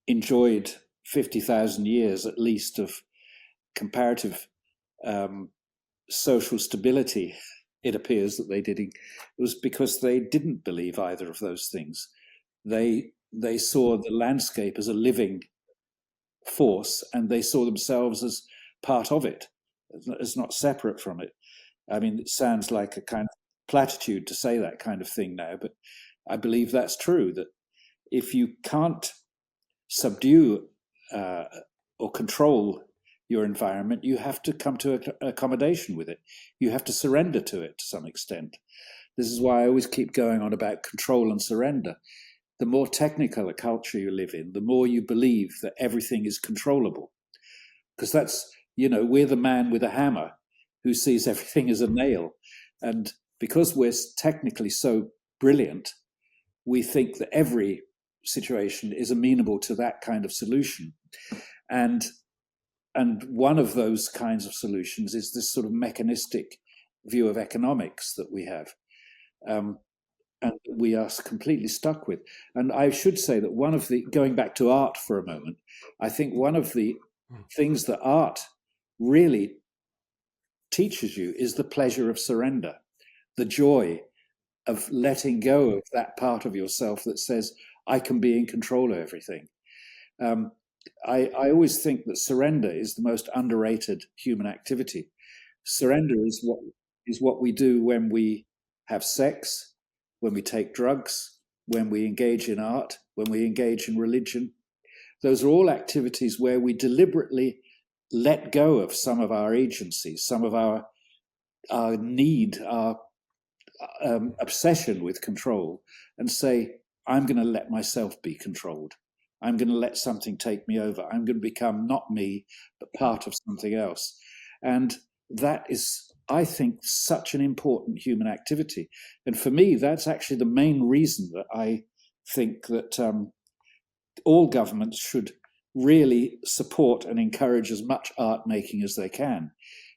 Speaker 3: enjoyed 50,000 years at least of comparative social stability, it appears that they did, it was because they didn't believe either of those things. They saw the landscape as a living force, and they saw themselves as part of it, as not separate from it. I mean, it sounds like a kind of platitude to say that kind of thing now, but I believe that's true, that if you can't subdue or control your environment, you have to come to an accommodation with it. You have to surrender to it to some extent. This is why I always keep going on about control and surrender. The more technical a culture you live in, the more you believe that everything is controllable. Because that's, we're the man with a hammer who sees everything as a nail. And because we're technically so brilliant, we think that every situation is amenable to that kind of solution. And one of those kinds of solutions is this sort of mechanistic view of economics that we have, and we are completely stuck with. And I should say that going back to art for a moment, I think one of the things that art really teaches you is the pleasure of surrender, the joy of letting go of that part of yourself that says, I can be in control of everything. I always think that surrender is the most underrated human activity. Surrender is what we do when we have sex, when we take drugs, when we engage in art, when we engage in religion. Those are all activities where we deliberately let go of some of our agency, some of our need, our obsession with control, and say, I'm going to let myself be controlled. I'm going to let something take me over. I'm going to become not me, but part of something else. And that is, I think, such an important human activity. And for me, that's actually the main reason that I think that all governments should really support and encourage as much art making as they can,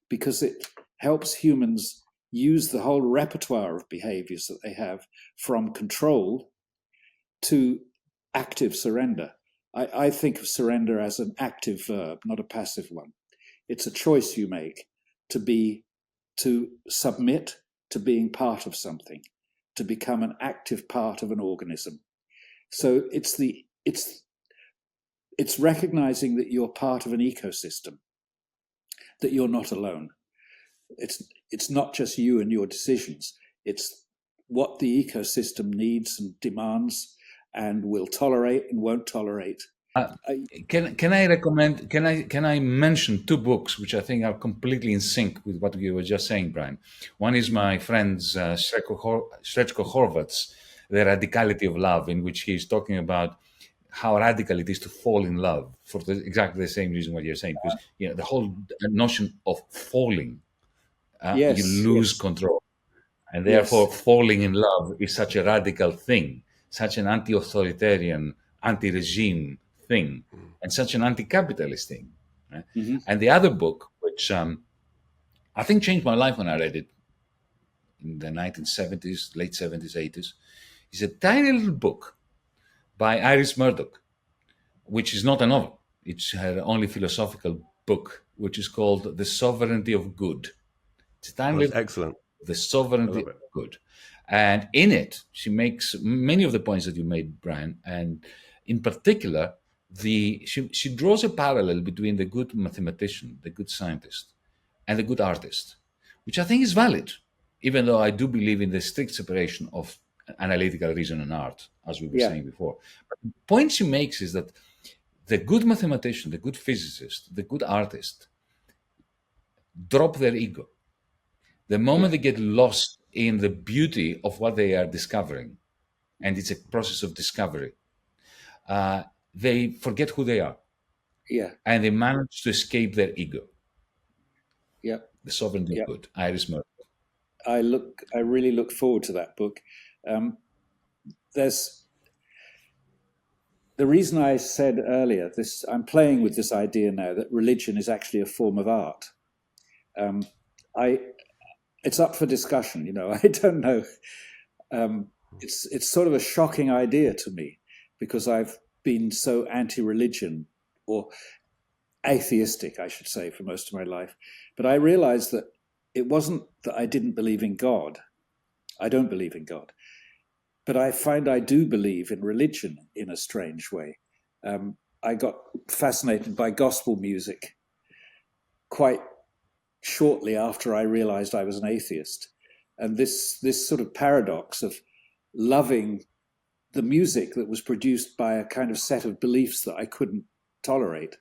Speaker 3: because it helps humans use the whole repertoire of behaviors that they have, from control to active surrender. I think of surrender as an active verb, not a passive one. It's a choice you make to submit to being part of something, to become an active part of an organism. So it's recognizing that you're part of an ecosystem, that you're not alone. It's not just you and your decisions. It's what the ecosystem needs and demands and will tolerate and won't tolerate.
Speaker 4: Can I recommend? Can I mention two books which I think are completely in sync with what you were just saying, Brian? One is my friend's Srečko Horvat's The Radicality of Love, in which he's talking about how radical it is to fall in love for exactly the same reason what you're saying, because the whole notion of falling, you lose control, and therefore falling in love is such a radical thing, such an anti-authoritarian, anti-regime thing, and such an anti-capitalist thing. Right? Mm-hmm. And the other book, which I think changed my life when I read it in the 1970s, late 70s, 80s, is a tiny little book by Iris Murdoch, which is not a novel. It's her only philosophical book which is called The Sovereignty of Good. It's a tiny
Speaker 2: That's
Speaker 4: little,
Speaker 2: excellent.
Speaker 4: The
Speaker 2: I
Speaker 4: Sovereignty
Speaker 2: love
Speaker 4: of
Speaker 2: it.
Speaker 4: Good. And in it, she makes many of the points that you made, Brian. And in particular, she draws a parallel between the good mathematician, the good scientist, and the good artist, which I think is valid, even though I do believe in the strict separation of analytical reason and art, as we were
Speaker 3: Yeah.
Speaker 4: saying before. But the point she makes is that the good mathematician, the good physicist, the good artist drop their ego. The moment they get lost in the beauty of what they are discovering, and it's a process of discovery, they forget who they are,
Speaker 3: Yeah.
Speaker 4: and they manage to escape their ego.
Speaker 3: Yeah.
Speaker 4: The Sovereignty
Speaker 3: Yeah.
Speaker 4: of Good, Iris Murdoch.
Speaker 3: I really look forward to that book. There's the reason I said earlier, I'm playing with this idea now that religion is actually a form of art. It's up for discussion, I don't know. It's sort of a shocking idea to me, because I've been so anti-religion, or atheistic, I should say, for most of my life. But I realized that it wasn't that I didn't believe in God. I don't believe in God. But I find I do believe in religion in a strange way. I got fascinated by gospel music quite shortly after I realized I was an atheist. And this sort of paradox of loving the music that was produced by a kind of set of beliefs that I couldn't tolerate.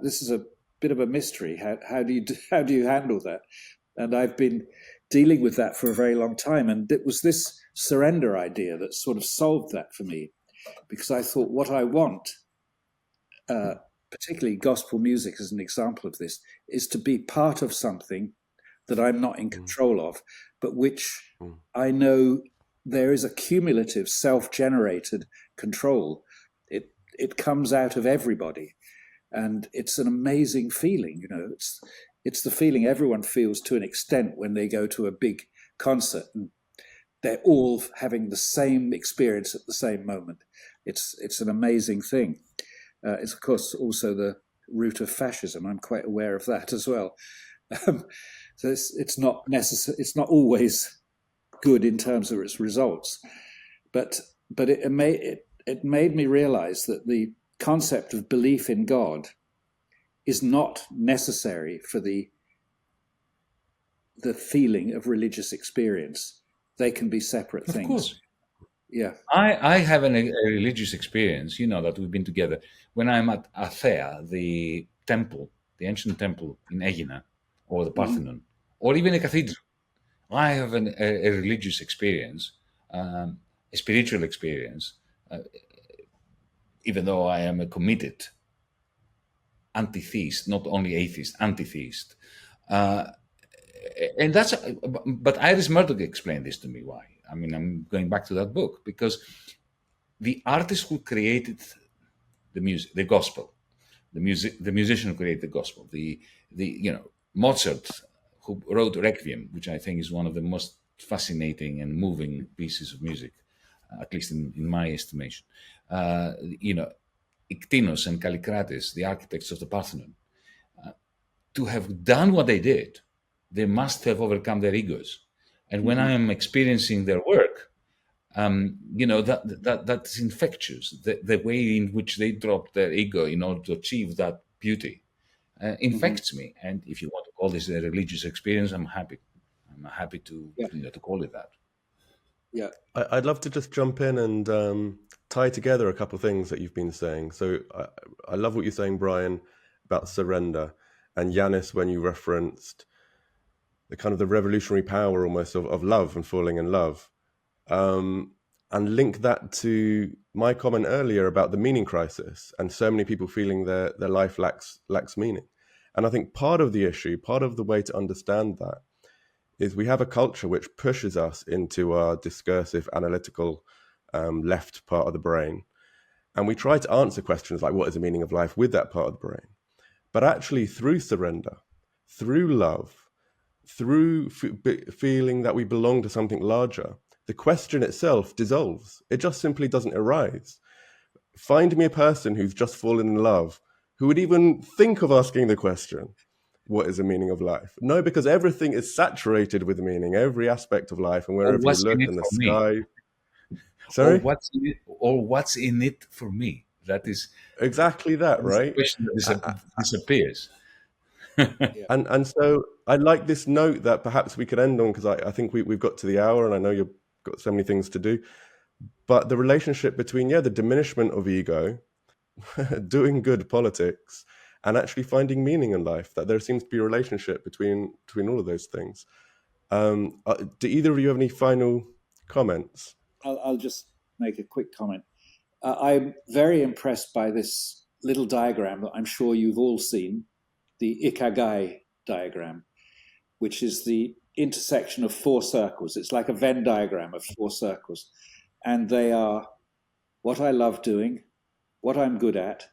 Speaker 3: This is a bit of a mystery. How do you handle that? And I've been dealing with that for a very long time. And it was this surrender idea that sort of solved that for me, because I thought what I want, particularly gospel music as an example of this, is to be part of something that I'm not in control of, but which I know there is a cumulative self-generated control. It comes out of everybody. And it's an amazing feeling, it's the feeling everyone feels to an extent when they go to a big concert and they're all having the same experience at the same moment. It's an amazing thing. It's of course also the root of fascism. I'm quite aware of that as well. So it's not necessary. It's not always good in terms of its results, but it made me realize that the concept of belief in God is not necessary for the feeling of religious experience. They can be separate things. Of course. Yeah.
Speaker 4: I have a religious experience, that we've been together. When I'm at Athea, the temple, the ancient temple in Aegina, or the Parthenon, or even a cathedral, I have a religious experience, a spiritual experience, even though I am a committed anti-theist, not only atheist, anti-theist. And that's, but Iris Murdoch explained this to me. Why? I mean, I'm going back to that book, because the artist who created the music, the gospel, the musician who created the gospel, the Mozart, who wrote Requiem, which I think is one of the most fascinating and moving pieces of music, at least in my estimation. Iktinos and Kallikrates, the architects of the Parthenon, to have done what they did, they must have overcome their egos. And when I am experiencing their work, that's infectious. The way in which they drop their ego in order to achieve that beauty infects me. And if you want to call this a religious experience, I'm happy. I'm happy to to call it that.
Speaker 3: Yeah,
Speaker 2: I'd love to just jump in and tie together a couple of things that you've been saying. So I love what you're saying, Brian, about surrender, and Yanis, when you referenced the kind of the revolutionary power almost of love and falling in love, and link that to my comment earlier about the meaning crisis and so many people feeling their life lacks meaning. And I think part of the issue, part of the way to understand that, is we have a culture which pushes us into our discursive, analytical left part of the brain. And we try to answer questions like, what is the meaning of life, with that part of the brain? But actually, through surrender, through love, through feeling that we belong to something larger, the question itself dissolves. It just simply doesn't arise. Find me a person who's just fallen in love, who would even think of asking the question, what is the meaning of life? No, because everything is saturated with meaning, every aspect of life, and
Speaker 4: Or
Speaker 2: wherever you
Speaker 4: what's in
Speaker 2: look
Speaker 4: it
Speaker 2: in the
Speaker 4: for me?
Speaker 2: sky. Sorry?
Speaker 4: What's in it for me? That is
Speaker 2: Exactly that,
Speaker 4: the
Speaker 2: right?
Speaker 4: question that disappears.
Speaker 3: Yeah.
Speaker 2: And so I like this note that perhaps we could end on, because I think we've got to the hour, and I know you've got so many things to do. But the relationship between, the diminishment of ego, doing good politics, and actually finding meaning in life, that there seems to be a relationship between all of those things. Do either of you have any final comments?
Speaker 3: I'll just make a quick comment. I'm very impressed by this little diagram that I'm sure you've all seen, the Ikigai diagram, which is the intersection of 4 circles. It's like a Venn diagram of 4 circles. And they are what I love doing, what I'm good at,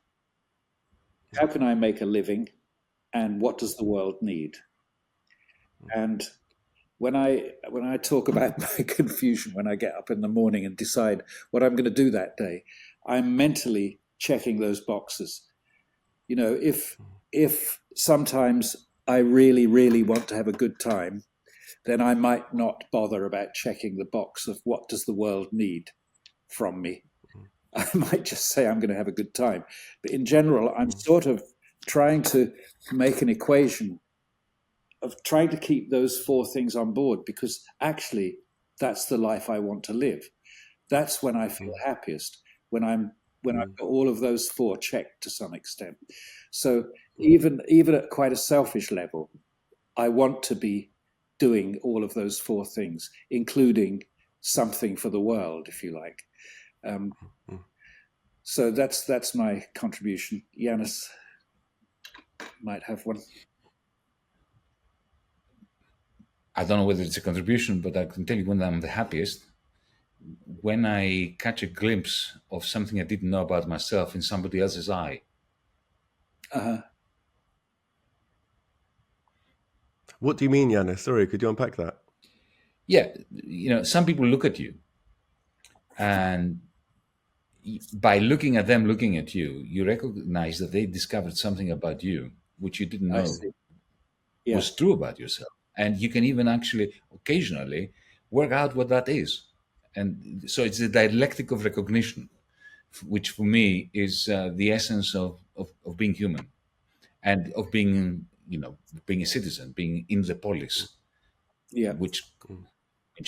Speaker 3: how can I make a living, and what does the world need? And when I talk about my confusion when I get up in the morning and decide what I'm going to do that day, I'm mentally checking those boxes. You know, if sometimes I really, really want to have a good time, then I might not bother about checking the box of what does the world need from me. I might just say I'm going to have a good time. But in general, I'm sort of trying to make an equation of trying to keep those 4 things on board, because actually that's the life I want to live. That's when I feel happiest, when I've got all of those 4 checked to some extent. So even at quite a selfish level, I want to be doing all of those 4 things, including something for the world, if you like. So that's my contribution. Yanis might have one.
Speaker 4: I don't know whether it's a contribution, but I can tell you when I'm the happiest, when I catch a glimpse of something I didn't know about myself in somebody else's eye.
Speaker 3: Uh-huh.
Speaker 2: What do you mean, Yanis? Sorry, could you unpack that?
Speaker 4: Yeah, some people look at you, and by looking at them looking at you, you recognize that they discovered something about you which you didn't know was true about yourself. And you can even actually occasionally work out what that is. And so it's the dialectic of recognition, which for me is the essence of being human and of being, being a citizen, being in the polis, which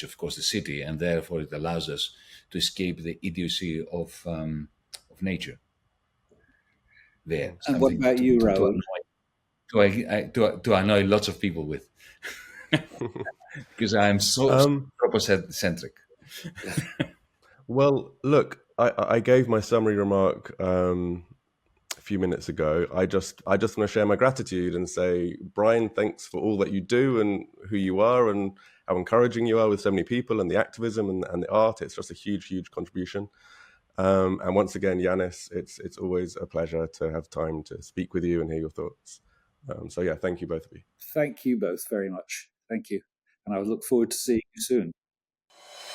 Speaker 4: of course the city, and therefore it allows us to escape the idiocy of nature. There.
Speaker 3: And what about you, Raoul?
Speaker 4: To annoy lots of people with, because I'm so anthropocentric.
Speaker 2: Well, look, I gave my summary remark a few minutes ago. I just want to share my gratitude and say, Brian, thanks for all that you do and who you are and how encouraging you are with so many people and the activism and the art. It's just a huge, huge contribution. And once again, Yanis, it's always a pleasure to have time to speak with you and hear your thoughts. So yeah, thank you both of you.
Speaker 3: Thank you both very much. Thank you. And I look forward to seeing you soon.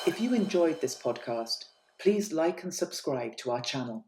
Speaker 1: If you enjoyed this podcast, please like and subscribe to our channel.